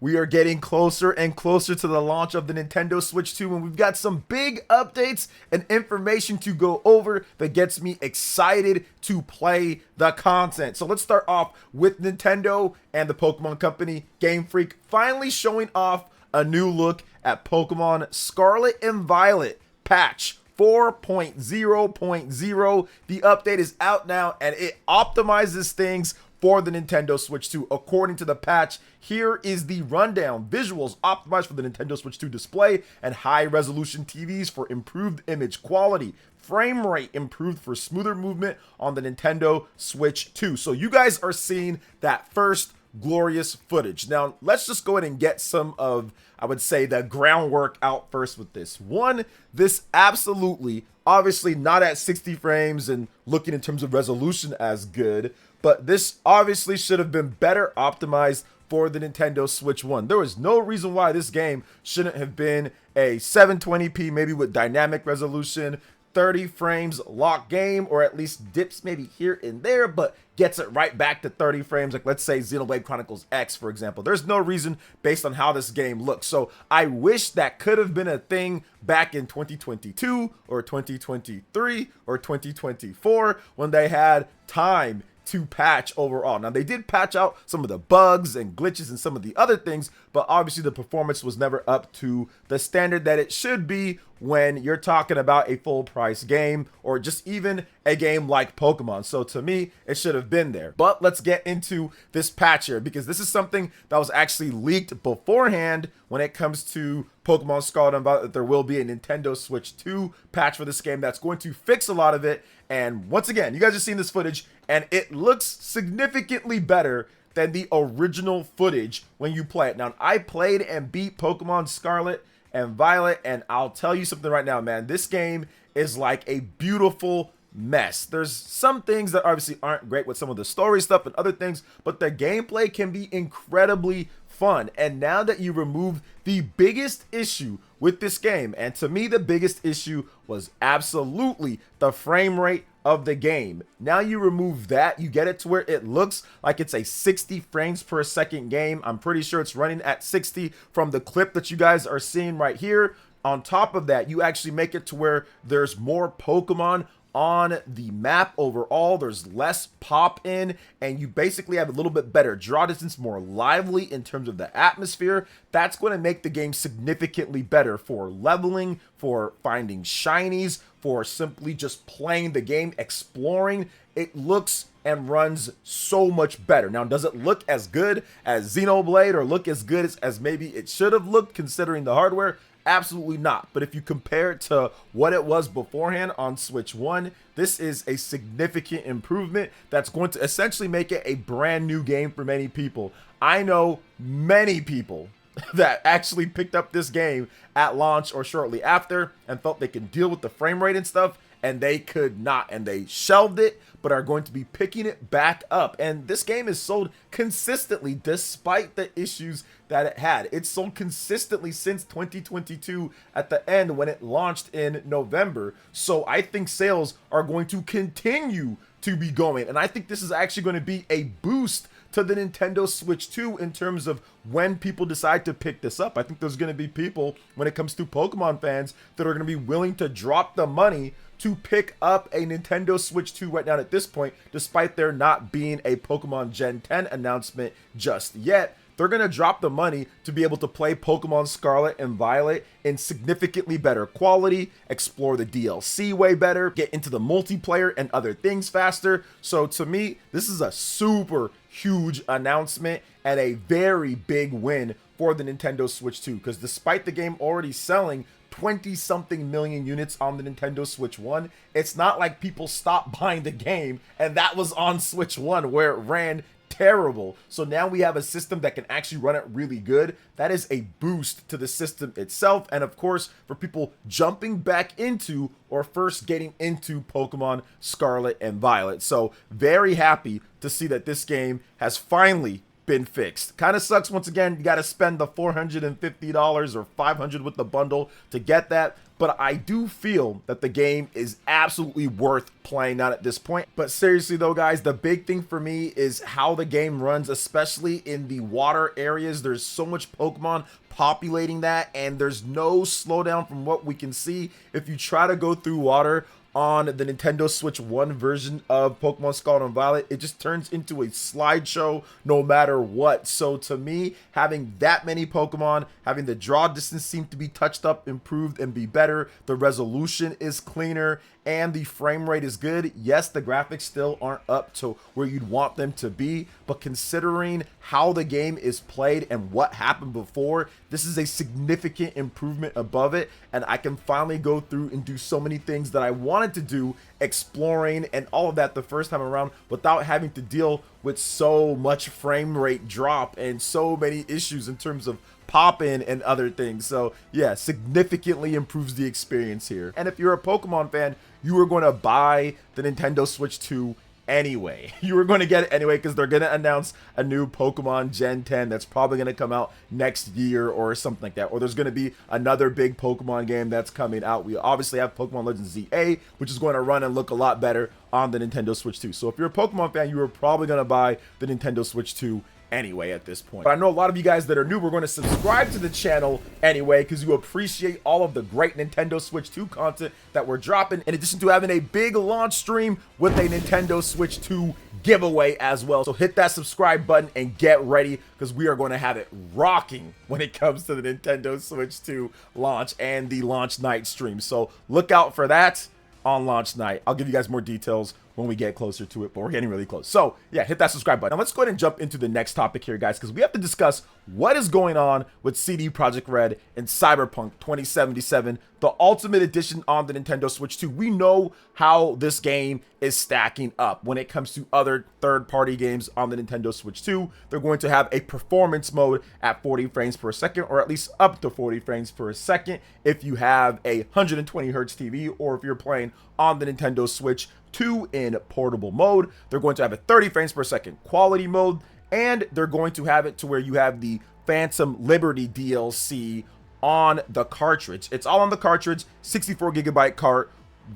We are getting closer and closer to the launch of the Nintendo Switch 2, and we've got some big updates and information to go over that gets me excited to play the content. So let's start off with Nintendo and the Pokemon Company. Game Freak finally showing off a new look at Pokemon Scarlet and Violet patch 4.0.0. The update is out now and it optimizes things for the Nintendo Switch 2. According to the patch, here is the rundown. Visuals optimized for the Nintendo Switch 2 display and high resolution TVs for improved image quality. Frame rate improved for smoother movement on the Nintendo Switch 2. So you guys are seeing that first glorious footage. Now, let's just go ahead and get some of, I would say, the groundwork out first with this. One, this absolutely, obviously not at 60 frames and looking in terms of resolution as good, but this obviously should have been better optimized for the Nintendo Switch 1. There was no reason why this game shouldn't have been a 720p, maybe with dynamic resolution, 30 frames lock game, or at least dips maybe here and there, but gets it right back to 30 frames, like let's say Xenoblade Chronicles X, for example. There's no reason based on how this game looks. So I wish that could have been a thing back in 2022 or 2023 or 2024 when they had time to patch overall. Now, they did patch out some of the bugs and glitches and some of the other things, but obviously the performance was never up to the standard that it should be when you're talking about a full price game or just even a game like Pokemon. So to me, it should have been there. But let's get into this patch here, because this is something that was actually leaked beforehand when it comes to Pokemon Scarlet and Violet, that there will be a Nintendo Switch 2 patch for this game that's going to fix a lot of it. And once again, you guys have seen this footage and it looks significantly better than the original footage when you play it. Now, I played and beat Pokemon Scarlet and Violet, and I'll tell you something right now, man. This game is like a beautiful mess. There's some things that obviously aren't great with some of the story stuff and other things, but the gameplay can be incredibly fun. And now that you remove the biggest issue with this game, and to me the biggest issue was absolutely the frame rate of the game. Now you remove that, you get it to where it looks like it's a 60 frames per second game. I'm pretty sure it's running at 60 from the clip that you guys are seeing right here. On top of that, you actually make it to where there's more Pokemon on the map overall. There's less pop in, and you basically have a little bit better draw distance, more lively in terms of the atmosphere. That's going to make the game significantly better for leveling, for finding shinies, for simply just playing the game, exploring. It looks and runs so much better. Now, does it look as good as Xenoblade or look as good as maybe it should have looked considering the hardware? Absolutely not. But if you compare it to what it was beforehand on Switch 1, this is a significant improvement that's going to essentially make it a brand new game for many people. I know many people that actually picked up this game at launch or shortly after and felt they can deal with the frame rate and stuff, and they could not, and they shelved it, but are going to be picking it back up. And this game is sold consistently despite the issues that it had. It's sold consistently since 2022 at the end when it launched in November. So I think sales are going to continue to be going, and I think this is actually going to be a boost to the Nintendo Switch 2 in terms of when people decide to pick this up. I think there's going to be people, when it comes to Pokemon fans, that are going to be willing to drop the money to pick up a Nintendo Switch 2 right now at this point, despite there not being a Pokemon Gen 10 announcement just yet. They're going to drop the money to be able to play Pokemon Scarlet and Violet in significantly better quality, explore the DLC way better, get into the multiplayer and other things faster. So to me, this is a super huge announcement and a very big win for the Nintendo Switch 2, because despite the game already selling 20-something million units on the Nintendo Switch 1, it's not like people stopped buying the game, and that was on Switch 1 where it ran terrible. So now we have a system that can actually run it really good. That is a boost to the system itself, and of course for people jumping back into or first getting into Pokemon Scarlet and Violet. So very happy to see that this game has finally been fixed. Kind of sucks once again, you got to spend the $450 or $500 with the bundle to get that. But I do feel that the game is absolutely worth playing out at this point. But seriously though, guys, the big thing for me is how the game runs, especially in the water areas. There's so much Pokemon populating that, and there's no slowdown from what we can see. If you try to go through water on the Nintendo Switch 1 version of Pokemon Scarlet and Violet, it just turns into a slideshow no matter what. So to me, having that many Pokemon, having the draw distance seem to be touched up, improved, and be better, the resolution is cleaner, and the frame rate is good. Yes, the graphics still aren't up to where you'd want them to be, but considering how the game is played and what happened before, this is a significant improvement above it, and I can finally go through and do so many things that I wanted to do, exploring and all of that the first time around, without having to deal with so much frame rate drop and so many issues in terms of pop-in and other things. So yeah, significantly improves the experience here. And if you're a Pokemon fan, you are going to buy the Nintendo Switch 2 anyway. You were going to get it anyway because they're going to announce a new Pokemon Gen 10 that's probably going to come out next year or something like that. Or there's going to be another big Pokemon game that's coming out. We obviously have Pokemon Legends ZA, which is going to run and look a lot better on the Nintendo Switch 2. So if you're a Pokemon fan, you are probably going to buy the Nintendo Switch 2 anyway at this point. But I know a lot of you guys that are new, we're going to subscribe to the channel anyway because you appreciate all of the great Nintendo Switch 2 content that we're dropping, in addition to having a big launch stream with a Nintendo Switch 2 giveaway as well. So hit that subscribe button and get ready because we are going to have it rocking when it comes to the Nintendo Switch 2 launch and the launch night stream. So look out for that on launch night. I'll give you guys more details when we get closer to it, but we're getting really close. So yeah, hit that subscribe button. Now let's go ahead and jump into the next topic here, guys, because we have to discuss what is going on with CD Projekt Red and Cyberpunk 2077, the Ultimate Edition on the Nintendo Switch 2. We know how this game is stacking up when it comes to other third-party games on the Nintendo Switch 2. They're going to have a performance mode at 40 frames per second, or at least up to 40 frames per second if you have a 120 hertz TV, or if you're playing on the Nintendo Switch 2 in portable mode. They're going to have a 30 frames per second quality mode, and they're going to have it to where you have the Phantom Liberty DLC on the cartridge. It's all on the cartridge, 64 gigabyte cart.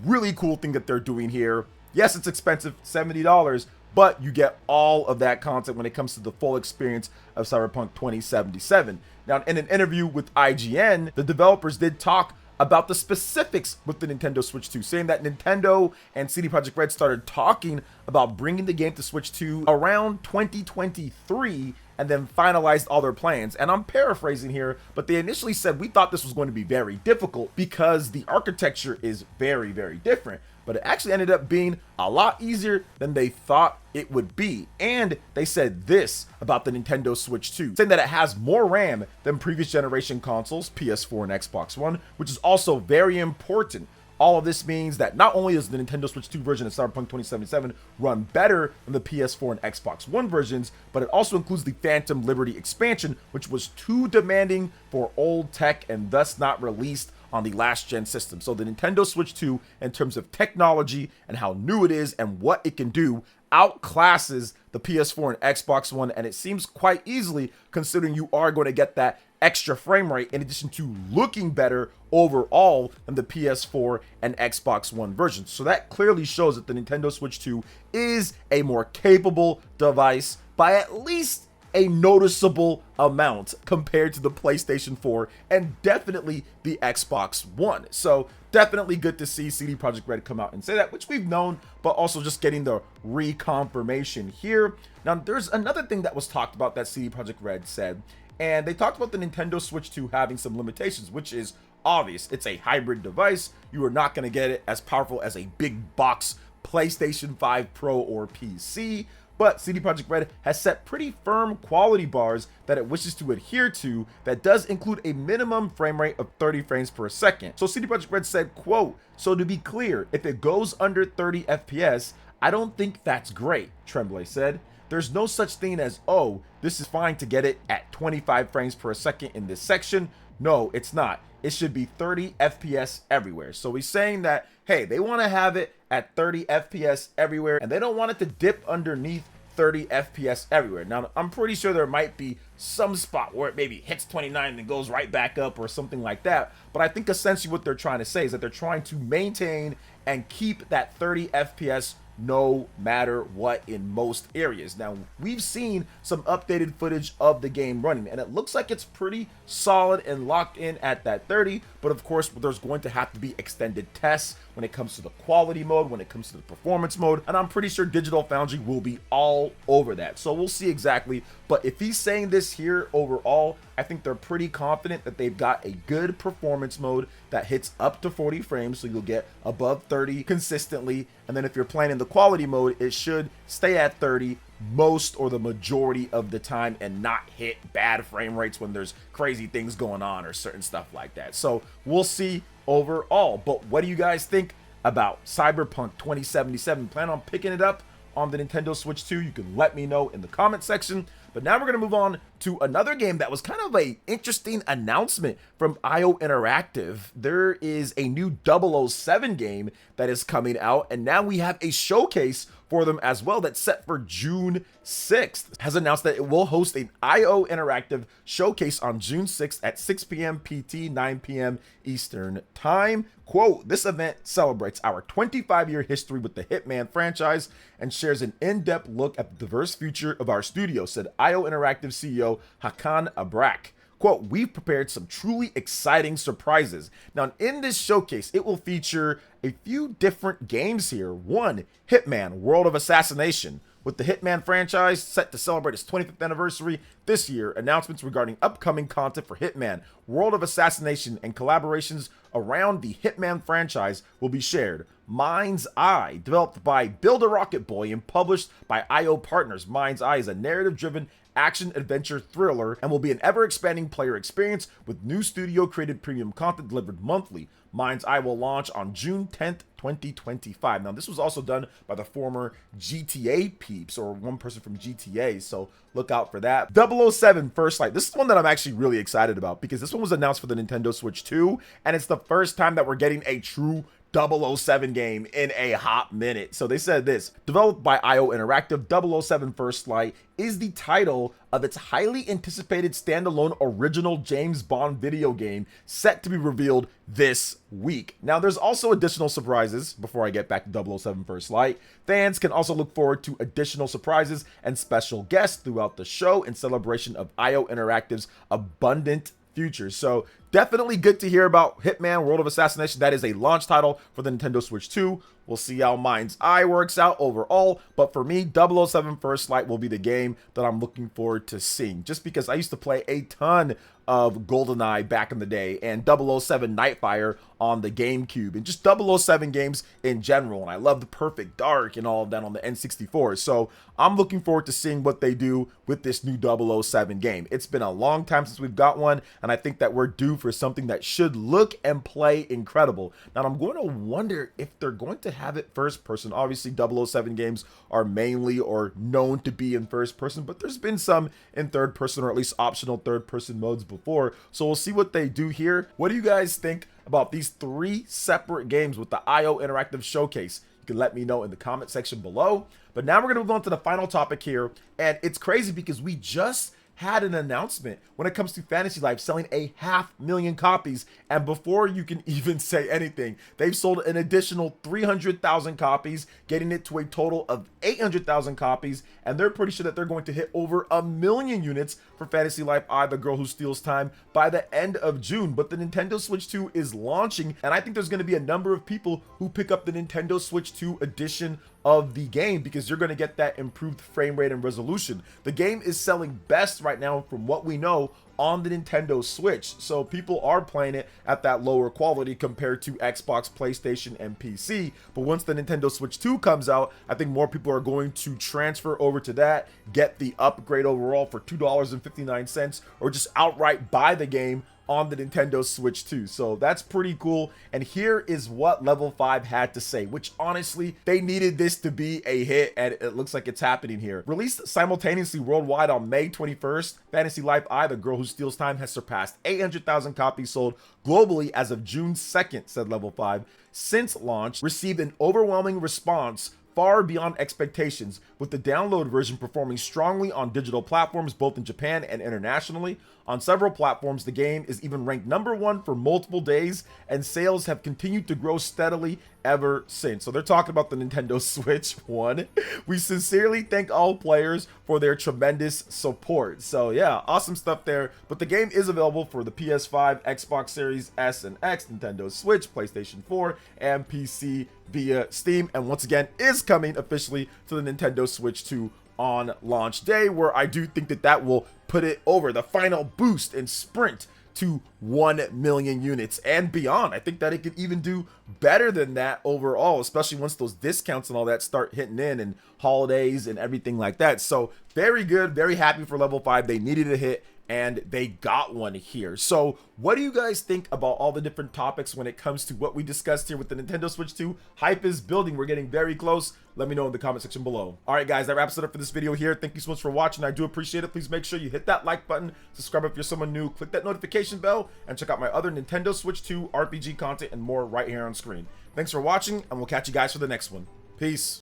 Really cool thing that they're doing here. Yes, it's expensive, $70, but you get all of that content when it comes to the full experience of Cyberpunk 2077. Now, in an interview with IGN, the developers did talk about the specifics with the Nintendo Switch 2, saying that Nintendo and CD Projekt Red started talking about bringing the game to Switch 2 around 2023 and then finalized all their plans. And I'm paraphrasing here, but they initially said, we thought this was going to be very difficult because the architecture is very, very different. But it actually ended up being a lot easier than they thought it would be. And they said this about the Nintendo Switch 2, saying that it has more RAM than previous generation consoles, PS4 and Xbox One, which is also very important. All of this means that not only does the Nintendo Switch 2 version of Cyberpunk 2077 run better than the PS4 and Xbox One versions, but it also includes the Phantom Liberty expansion, which was too demanding for old tech and thus not released on the last gen system. So the Nintendo Switch 2, in terms of technology and how new it is and what it can do, outclasses the PS4 and Xbox One, and it seems quite easily, considering you are going to get that extra frame rate in addition to looking better overall than the PS4 and Xbox One versions. So that clearly shows that the Nintendo Switch 2 is a more capable device by at least a noticeable amount compared to the PlayStation 4 and definitely the Xbox One. So definitely good to see CD Projekt Red come out and say that, which we've known, but also just getting the reconfirmation here. Now, there's another thing that was talked about that CD Projekt Red said, and they talked about the Nintendo Switch 2 having some limitations, which is obvious. It's a hybrid device. You are not going to get it as powerful as a big box PlayStation 5 Pro or PC. But CD Projekt Red has set pretty firm quality bars that it wishes to adhere to that does include a minimum frame rate of 30 frames per second. So CD Projekt Red said, quote, "So to be clear, if it goes under 30 FPS, I don't think that's great," Tremblay said. "There's no such thing as, oh, this is fine to get it at 25 frames per second in this section. No, it's not. It should be 30 FPS everywhere." So he's saying that, hey, they want to have it at 30 FPS everywhere, and they don't want it to dip underneath 30 FPS everywhere. Now, I'm pretty sure there might be some spot where it maybe hits 29 and then goes right back up or something like that. But I think essentially what they're trying to say is that they're trying to maintain and keep that 30 FPS no matter what in most areas. Now, we've seen some updated footage of the game running, and it looks like it's pretty solid and locked in at that 30, but of course, there's going to have to be extended tests when it comes to the quality mode, when it comes to the performance mode, and I'm pretty sure Digital Foundry will be all over that. So we'll see exactly, but if he's saying this here overall, I think they're pretty confident that they've got a good performance mode that hits up to 40 frames, so you'll get above 30 consistently, and then if you're playing in the quality mode, it should stay at 30 most or the majority of the time and not hit bad frame rates when there's crazy things going on or certain stuff like that. So we'll see overall. But what do you guys think about Cyberpunk 2077? Plan on picking it up on the Nintendo Switch 2? You can let me know in the comment section. But now we're going to move on to another game that was kind of a interesting announcement from IO Interactive. There is a new 007 game that is coming out, and now we have a showcase for them as well that's set for June 6th. Has announced that it will host an IO Interactive showcase on June 6th at 6 p.m. PT, 9 p.m. Eastern Time. Quote, "This event celebrates our 25-year history with the Hitman franchise and shares an in-depth look at the diverse future of our studio," said IO Interactive CEO Hakan Abrak. Quote, "We've prepared some truly exciting surprises." Now, in this showcase, it will feature a few different games here. One, Hitman, World of Assassination. With the Hitman franchise set to celebrate its 25th anniversary this year, announcements regarding upcoming content for Hitman, World of Assassination, and collaborations around the Hitman franchise will be shared. Mind's Eye, developed by Build a Rocket Boy and published by IO Partners. Mind's Eye is a narrative-driven action-adventure thriller and will be an ever-expanding player experience with new studio-created premium content delivered monthly. Mind's Eye will launch on June 10th, 2025. Now, this was also done by the former GTA peeps, or one person from GTA, so look out for that. 007 First Light. This is one that I'm actually really excited about because this one was announced for the Nintendo Switch 2, and it's the first time that we're getting a true 007 game in a hot minute. So they said this: developed by IO Interactive, 007 First Light is the title of its highly anticipated standalone original James Bond video game set to be revealed this week. Now, there's also additional surprises before I get back to 007 First Light. Fans can also look forward to additional surprises and special guests throughout the show in celebration of IO Interactive's abundant future. So definitely good to hear about Hitman World of Assassination. That is a launch title for the Nintendo Switch 2. We'll see how Mind's Eye works out overall, but for me, 007 First Light will be the game that I'm looking forward to seeing, just because I used to play a ton of GoldenEye back in the day and 007 Nightfire on the GameCube and just 007 games in general, and I loved Perfect Dark and all of that on the N64. So I'm looking forward to seeing what they do with this new 007 game. It's been a long time since we've got one, and I think that we're due for something that should look and play incredible. Now, I'm going to wonder if they're going to have it first person. Obviously, 007 games are mainly or known to be in first person, but there's been some in third person, or at least optional third person modes before. So we'll see what they do here. What do you guys think about these three separate games with the IO Interactive Showcase? You can let me know in the comment section below. But now we're going to move on to the final topic here. And it's crazy because we just had an announcement when it comes to Fantasy Life selling 500,000 copies, and before you can even say anything, they've sold an additional 300,000 copies, getting it to a total of 800,000 copies, and they're pretty sure that they're going to hit over 1 million units for Fantasy Life I, The Girl Who Steals Time by the end of June. But the Nintendo Switch 2 is launching, and I think there's going to be a number of people who pick up the Nintendo Switch 2 edition of the game because you're going to get that improved frame rate and resolution. The game is selling best right now from what we know on the Nintendo Switch, so people are playing it at that lower quality compared to Xbox, PlayStation, and PC. But once the Nintendo Switch 2 comes out, I think more people are going to transfer over to that, get the upgrade overall for $2.59, or just outright buy the game on the Nintendo Switch 2. So that's pretty cool. And here is what Level 5 had to say, which honestly, they needed this to be a hit, and it looks like it's happening here. Released simultaneously worldwide on May 21st, Fantasy Life I, The Girl Who Steals Time has surpassed 800,000 copies sold globally as of June 2nd, said Level 5. Since launch, received an overwhelming response far beyond expectations, with the download version performing strongly on digital platforms both in Japan and internationally. On several platforms, the game is even ranked #1 for multiple days, and sales have continued to grow steadily ever since. So they're talking about the Nintendo Switch 1. We sincerely thank all players for their tremendous support. So yeah, awesome stuff there. But the game is available for the PS5, Xbox Series S and X, Nintendo Switch, PlayStation 4, and PC via Steam. And once again, is coming officially to the Nintendo Switch 2 on launch day, where I do think that that will put it over the final boost and sprint to 1 million units and beyond. I think that it could even do better than that overall, especially once those discounts and all that start hitting in and holidays and everything like that. So very good, very happy for level 5. They needed a hit and they got one here. So what do you guys think about all the different topics when it comes to what we discussed here with the Nintendo Switch 2? Hype is building. We're getting very close. Let me know in the comment section below. All right, guys, that wraps it up for this video here. Thank you so much for watching. I do appreciate it. Please make sure you hit that like button, subscribe if you're someone new, click that notification bell, and check out my other Nintendo Switch 2 RPG content and more right here on screen. Thanks for watching, and we'll catch you guys for the next one. Peace.